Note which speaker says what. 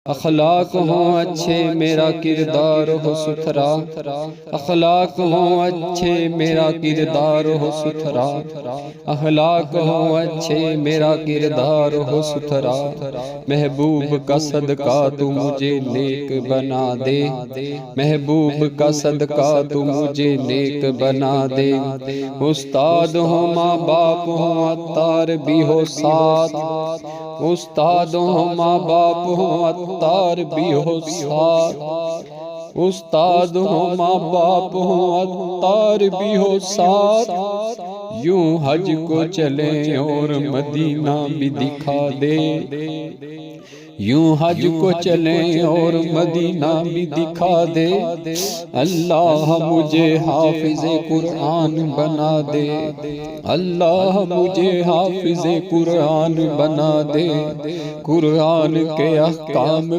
Speaker 1: اخلاق ہوں اچھے میرا کردار ہو ستھرا، اخلاق ہوں اچھے میرا کردار ہو ستھرا، اخلاق ہوں اچھے میرا کردار ہو ستھرا، محبوب کا صدقہ تو مجھے نیک بنا دے، محبوب کا صدقہ تو مجھے نیک بنا دے، استاد ہوں ماں باپ ہوں عطار بھی ہو ساتھ، استاد ہوں ماں باپ ہوں عطار بھی ہو ساتھ، استاد ہوں ماں باپ ہوں عطار بھی ہو ساتھ، یوں حج کو چلیں اور مدینہ بھی دکھا دے، یوں حج کو چلیں اور مدینہ بھی دکھا دے، اللہ مجھے حافظ قرآن بنا دے، اللہ مجھے حافظ قرآن بنا دے، قرآن کے احکام